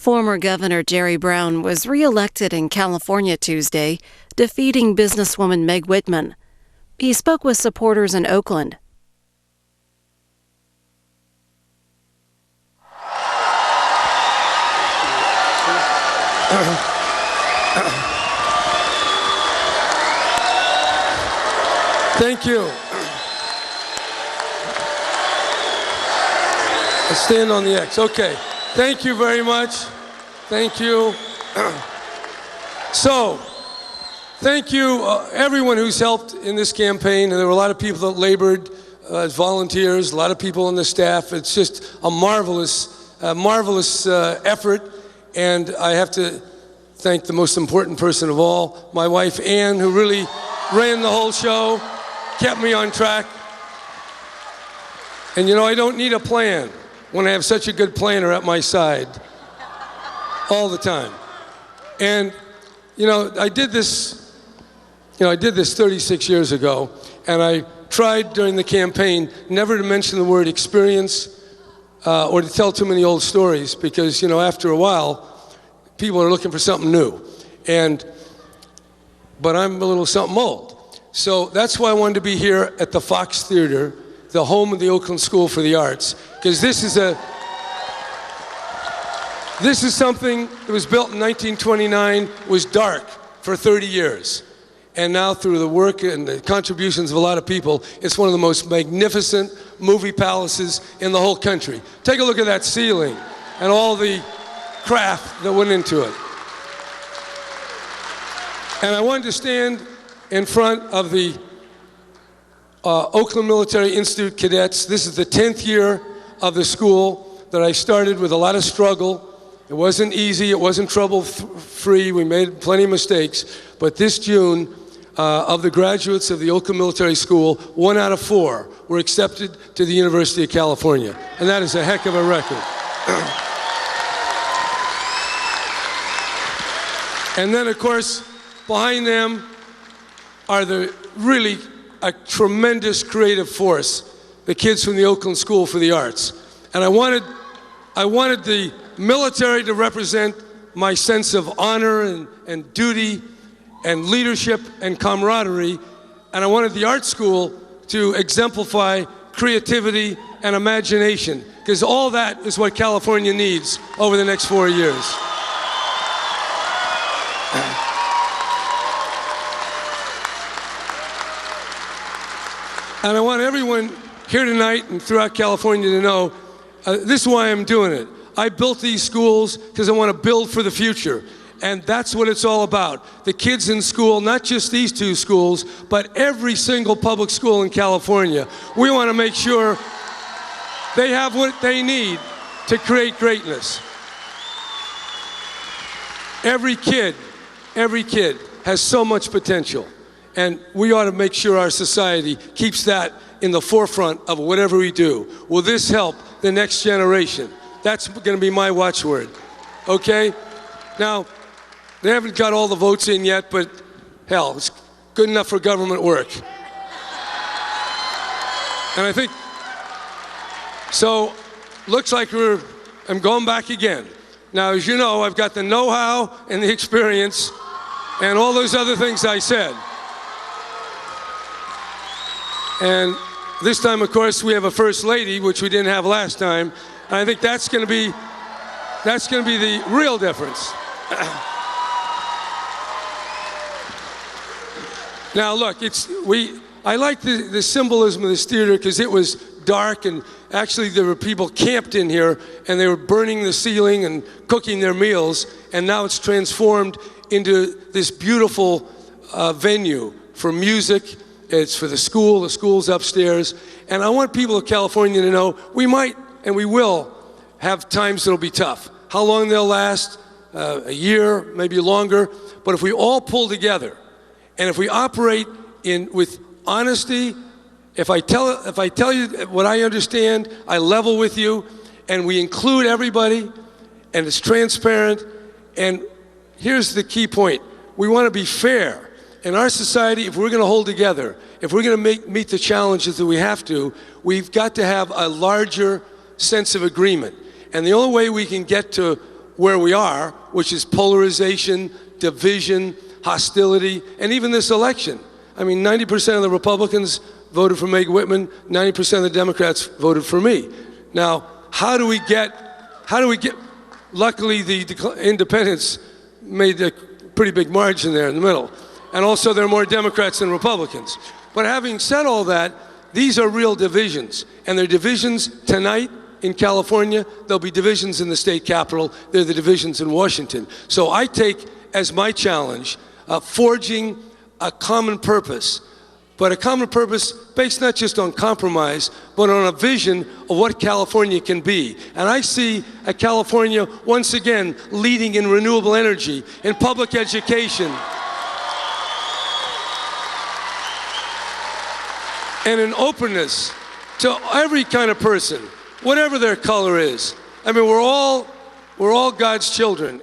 Former Governor Jerry Brown was re-elected in California Tuesday, defeating businesswoman Meg Whitman. He spoke with supporters in Oakland. Thank you. Let's stand on the X. Okay. Thank you very much. Thank you. So, thank you, everyone who's helped in this campaign. And there were a lot of people that labored as volunteers, a lot of people on the staff. It's just a marvelous effort. And I have to thank the most important person of all, my wife, Ann, who really ran the whole show, kept me on track. And you know, I don't need a plan when I have such a good planner at my side all the time. And you know, I did this 36 years ago, and I tried during the campaign never to mention the word experience or to tell too many old stories, because you know, after a while, people are looking for something new. But I'm a little something old. So that's why I wanted to be here at the Fox Theater, the home of the Oakland School for the Arts, because this is something that was built in 1929, was dark for 30 years. And now through the work and the contributions of a lot of people, it's one of the most magnificent movie palaces in the whole country. Take a look at that ceiling and all the craft that went into it. And I wanted to stand in front of the Oakland Military Institute cadets. This is the 10th year of the school that I started with a lot of struggle. It wasn't easy, it wasn't trouble-free, we made plenty of mistakes, but this June, of the graduates of the Oakland Military School, 1 out of 4 were accepted to the University of California, and that is a heck of a record. And then, of course, behind them are a tremendous creative force, the kids from the Oakland School for the Arts. And I wanted the military to represent my sense of honor and duty and leadership and camaraderie, and I wanted the art school to exemplify creativity and imagination, because all that is what California needs over the next 4 years. And I want everyone here tonight and throughout California to know this is why I'm doing it. I built these schools because I want to build for the future. And that's what it's all about. The kids in school, not just these 2 schools, but every single public school in California. We want to make sure they have what they need to create greatness. Every kid has so much potential. And we ought to make sure our society keeps that in the forefront of whatever we do. Will this help the next generation? That's going to be my watchword, okay? Now, they haven't got all the votes in yet, but hell, it's good enough for government work. And I think, so, looks like I'm going back again. Now, as you know, I've got the know-how and the experience and all those other things I said. And this time, of course, we have a first lady, which we didn't have last time. And I think that's going to be the real difference. Now, look, I like the symbolism of this theater because it was dark, and actually there were people camped in here, and they were burning the ceiling and cooking their meals, and now it's transformed into this beautiful venue for music. It's for the school's upstairs. And I want people of California to know we might and we will have times that'll be tough. How long they'll last, a year, maybe longer. But if we all pull together, and if we operate with honesty, if I tell you what I understand, I level with you, and we include everybody, and it's transparent. And here's the key point. We want to be fair. In our society, if we're going to hold together, if we're going to meet the challenges that we have to, we've got to have a larger sense of agreement. And the only way we can get to where we are, which is polarization, division, hostility, and even this election. I mean, 90% of the Republicans voted for Meg Whitman, 90% of the Democrats voted for me. Now, how do we get, luckily the independents made a pretty big margin there in the middle. And also there are more Democrats than Republicans. But having said all that, these are real divisions. And they're divisions tonight in California. There'll be divisions in the state capitol. They're the divisions in Washington. So I take as my challenge forging a common purpose, but a common purpose based not just on compromise, but on a vision of what California can be. And I see a California, once again, leading in renewable energy, in public education, and an openness to every kind of person, whatever their color is. I mean, we're all God's children.